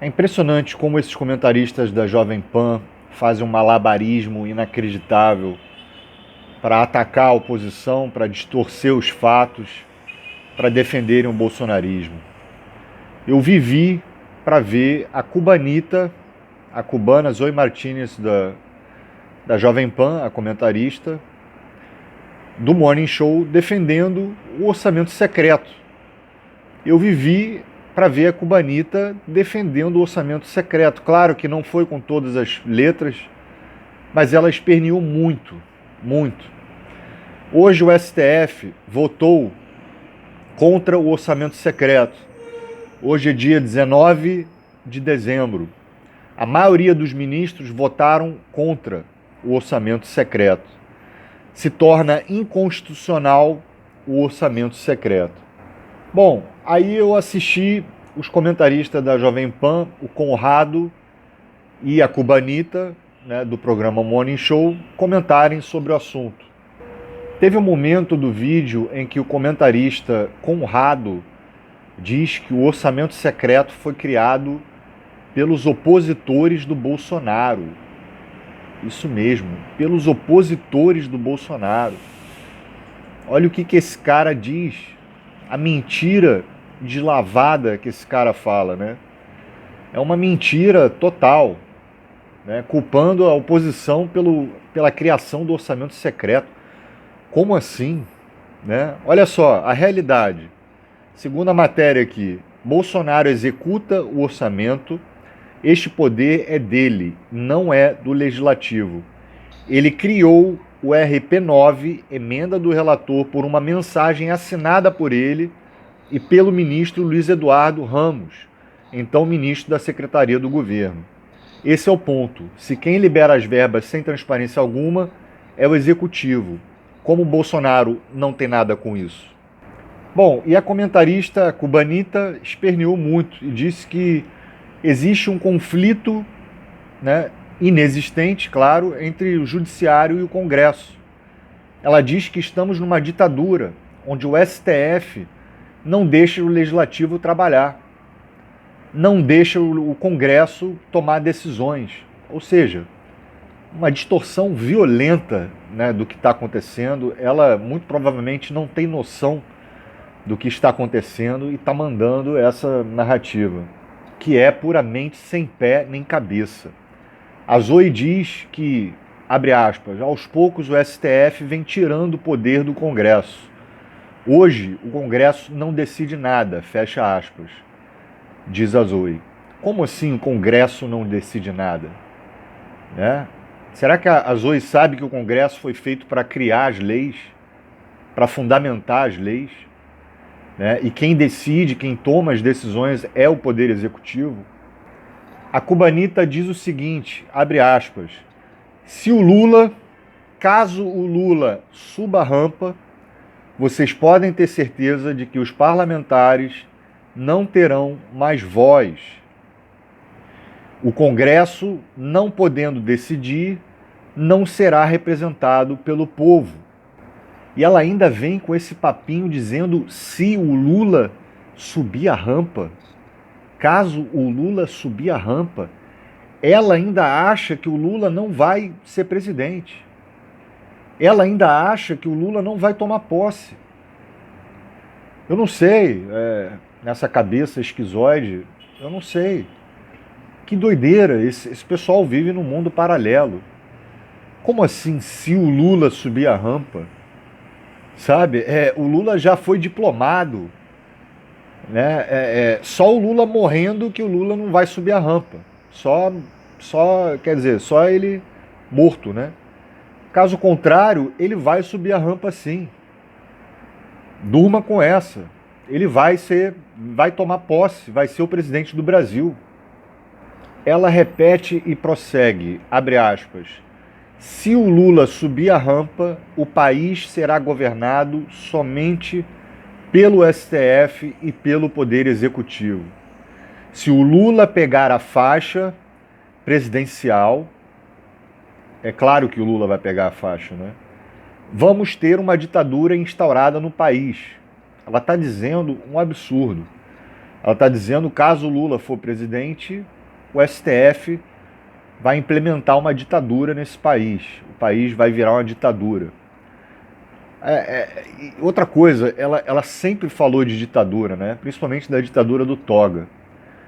É impressionante como esses comentaristas da Jovem Pan fazem um malabarismo inacreditável para atacar a oposição, para distorcer os fatos, para defenderem o bolsonarismo. Eu vivi para ver a cubanita, a cubana Zoe Martínez da Jovem Pan, a comentarista, do Morning Show, defendendo o orçamento secreto. Eu vivi para ver a cubanita defendendo o orçamento secreto. Claro que não foi com todas as letras, mas ela esperneou muito, muito. Hoje o STF votou contra o orçamento secreto. Hoje é dia 19 de dezembro. A maioria dos ministros votaram contra o orçamento secreto. Se torna inconstitucional o orçamento secreto. Bom, aí eu assisti os comentaristas da Jovem Pan, o Conrado e a cubanita, né, do programa Morning Show, comentarem sobre o assunto. Teve um momento do vídeo em que o comentarista Conrado diz que o orçamento secreto foi criado pelos opositores do Bolsonaro. Isso mesmo, pelos opositores do Bolsonaro. Olha o que esse cara diz, a mentira deslavada que esse cara fala, né? É uma mentira total, né? Culpando a oposição pela criação do orçamento secreto. Como assim? Né? Olha só, a realidade. Segundo a matéria aqui, Bolsonaro executa o orçamento, este poder é dele, não é do legislativo. Ele criou o RP9, emenda do relator, por uma mensagem assinada por ele e pelo ministro Luiz Eduardo Ramos, então ministro da Secretaria do Governo. Esse é o ponto. Se quem libera as verbas sem transparência alguma é o executivo. Como o Bolsonaro não tem nada com isso. Bom, e a comentarista cubanita esperneou muito e disse que existe um conflito, né, inexistente, claro, entre o judiciário e o Congresso. Ela diz que estamos numa ditadura, onde o STF não deixa o legislativo trabalhar, não deixa o Congresso tomar decisões. Ou seja, uma distorção violenta, né, do que está acontecendo. Ela muito provavelmente não tem noção do que está acontecendo e está mandando essa narrativa, que é puramente sem pé nem cabeça. A Zoe diz que, abre aspas, aos poucos o STF vem tirando o poder do Congresso. Hoje o Congresso não decide nada, fecha aspas, diz a Zoe. Como assim o Congresso não decide nada? Né? Será que a Zoe sabe que o Congresso foi feito para criar as leis, para fundamentar as leis? Né? E quem decide, quem toma as decisões é o Poder Executivo? A cubanita diz o seguinte, abre aspas, caso o Lula suba a rampa, vocês podem ter certeza de que os parlamentares não terão mais voz. O Congresso, não podendo decidir, não será representado pelo povo. E ela ainda vem com esse papinho dizendo se o Lula subir a rampa, caso o Lula subir a rampa, ela ainda acha que o Lula não vai ser presidente. Ela ainda acha que o Lula não vai tomar posse. Eu não sei, nessa cabeça esquizoide, eu não sei. Que doideira, esse pessoal vive num mundo paralelo. Como assim, se o Lula subir a rampa? Sabe, o Lula já foi diplomado, né? Só o Lula morrendo que o Lula não vai subir a rampa. Quer dizer, só ele morto, né? Caso contrário, ele vai subir a rampa sim. Durma com essa. Ele vai tomar posse, vai ser o presidente do Brasil. Ela repete e prossegue, abre aspas, se o Lula subir a rampa, o país será governado somente pelo STF e pelo Poder Executivo. Se o Lula pegar a faixa presidencial, é claro que o Lula vai pegar a faixa, né? Vamos ter uma ditadura instaurada no país. Ela está dizendo um absurdo. Ela está dizendo, caso Lula for presidente, o STF vai implementar uma ditadura nesse país. O país vai virar uma ditadura. Outra coisa, ela sempre falou de ditadura, né? Principalmente da ditadura do Toga.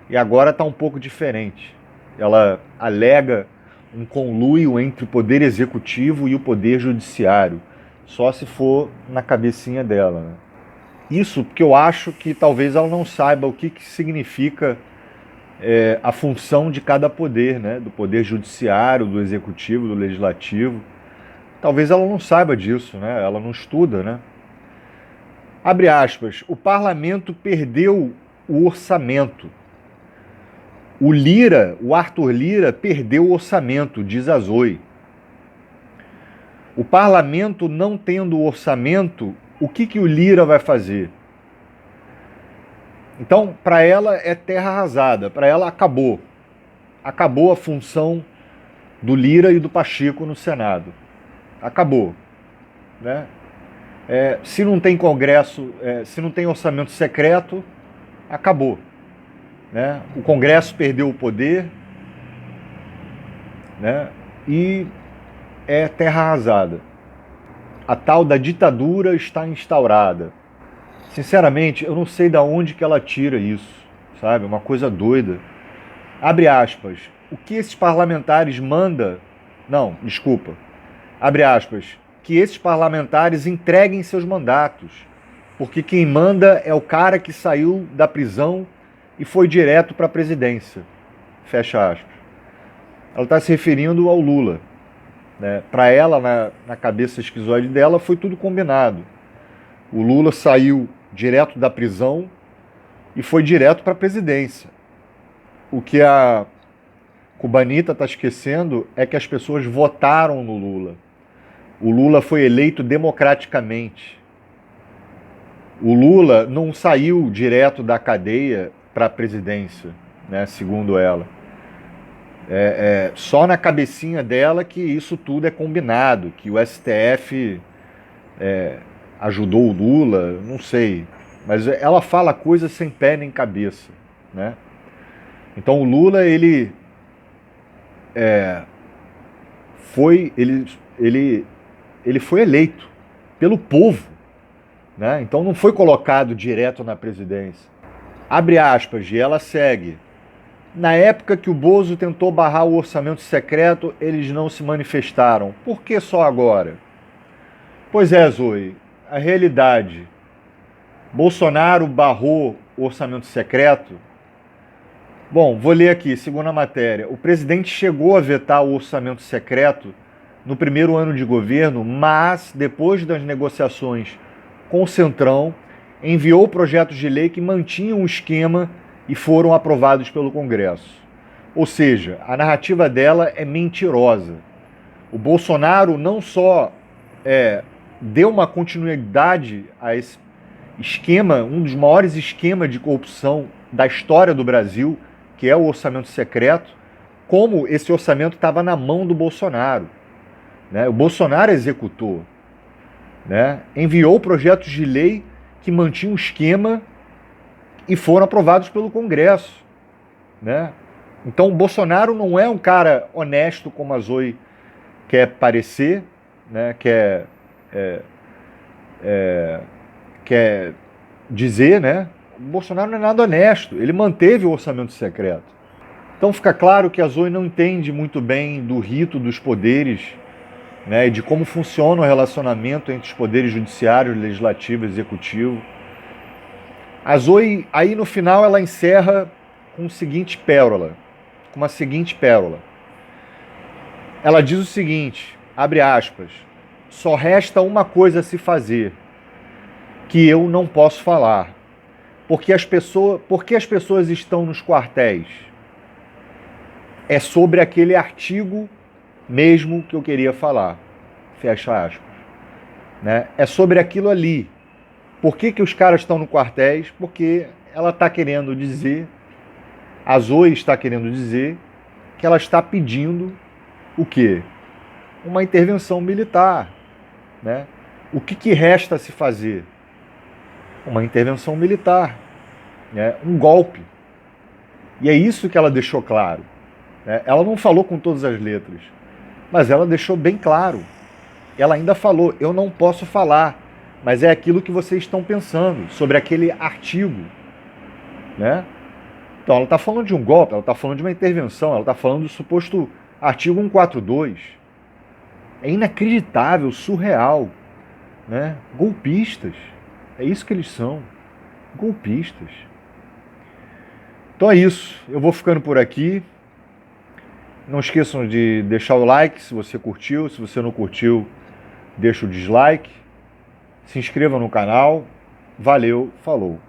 E agora está um pouco diferente. Ela alega um conluio entre o poder executivo e o poder judiciário, só se for na cabecinha dela, né? Isso porque eu acho que talvez ela não saiba o que significa a função de cada poder, né? Do poder judiciário, do executivo, do legislativo. Talvez ela não saiba disso, né? Ela não estuda, né? Abre aspas, o parlamento perdeu o orçamento. O Arthur Lira, perdeu o orçamento, diz a Zoe. O parlamento não tendo orçamento, o que o Lira vai fazer? Então, para ela é terra arrasada, para ela acabou. Acabou a função do Lira e do Pacheco no Senado. Acabou. Né? Se não tem Congresso, se não tem orçamento secreto, acabou. Né? O Congresso perdeu o poder, né? E é terra arrasada. A tal da ditadura está instaurada. Sinceramente, eu não sei de onde que ela tira isso, sabe? Uma coisa doida. Abre aspas. O que esses parlamentares manda... Não, desculpa. Abre aspas. Que esses parlamentares entreguem seus mandatos. Porque quem manda é o cara que saiu da prisão e foi direto para a presidência. Fecha aspas. Ela está se referindo ao Lula. Né? Para ela, na cabeça esquizoide dela, foi tudo combinado. O Lula saiu direto da prisão e foi direto para a presidência. O que a cubanita está esquecendo é que as pessoas votaram no Lula. O Lula foi eleito democraticamente. O Lula não saiu direto da cadeia para a presidência, né, segundo ela. Só na cabecinha dela que isso tudo é combinado, que o STF ajudou o Lula, não sei. Mas ela fala coisas sem pé nem cabeça, né? Então o Lula, ele foi eleito pelo povo, né? Então não foi colocado direto na presidência. Abre aspas, e ela segue. Na época que o Bozo tentou barrar o orçamento secreto, eles não se manifestaram. Por que só agora? Pois é, Zoe, a realidade. Bolsonaro barrou o orçamento secreto. Bom, vou ler aqui, segundo a matéria. O presidente chegou a vetar o orçamento secreto no primeiro ano de governo, mas, depois das negociações com o Centrão, enviou projetos de lei que mantinham o esquema e foram aprovados pelo Congresso. Ou seja, a narrativa dela é mentirosa. O Bolsonaro não só deu uma continuidade a esse esquema, um dos maiores esquemas de corrupção da história do Brasil, que é o orçamento secreto, como esse orçamento estava na mão do Bolsonaro. Né? O Bolsonaro executou. Né? Enviou projetos de lei que mantinham o esquema e foram aprovados pelo Congresso. Né? Então o Bolsonaro não é um cara honesto como a Zoe quer parecer, né? quer dizer, né? O Bolsonaro não é nada honesto, ele manteve o orçamento secreto. Então fica claro que a Zoe não entende muito bem do rito dos poderes, né? E de como funciona o relacionamento entre os poderes judiciário, legislativo e executivo. A Zoe, aí no final, ela encerra com uma seguinte pérola. Ela diz o seguinte, abre aspas, só resta uma coisa a se fazer, que eu não posso falar. Por que as pessoas estão nos quartéis? É sobre aquele artigo mesmo que eu queria falar. Fecha aspas. Né? É sobre aquilo ali. Por que os caras estão no quartéis? Porque ela está querendo dizer, a Zoe está querendo dizer, que ela está pedindo o quê? Uma intervenção militar. Né? O que resta a se fazer? Uma intervenção militar. né? Um golpe. E é isso que ela deixou claro, né? Ela não falou com todas as letras, mas ela deixou bem claro. Ela ainda falou: eu não posso falar, mas é aquilo que vocês estão pensando sobre aquele artigo, né? Então ela está falando de um golpe, ela está falando de uma intervenção, ela está falando do suposto artigo 142. É inacreditável, surreal, né? Golpistas. É isso que eles são, golpistas. Então é isso, eu vou ficando por aqui. Não esqueçam de deixar o like se você curtiu, se você não curtiu, deixa o dislike. Se inscreva no canal. Valeu, falou.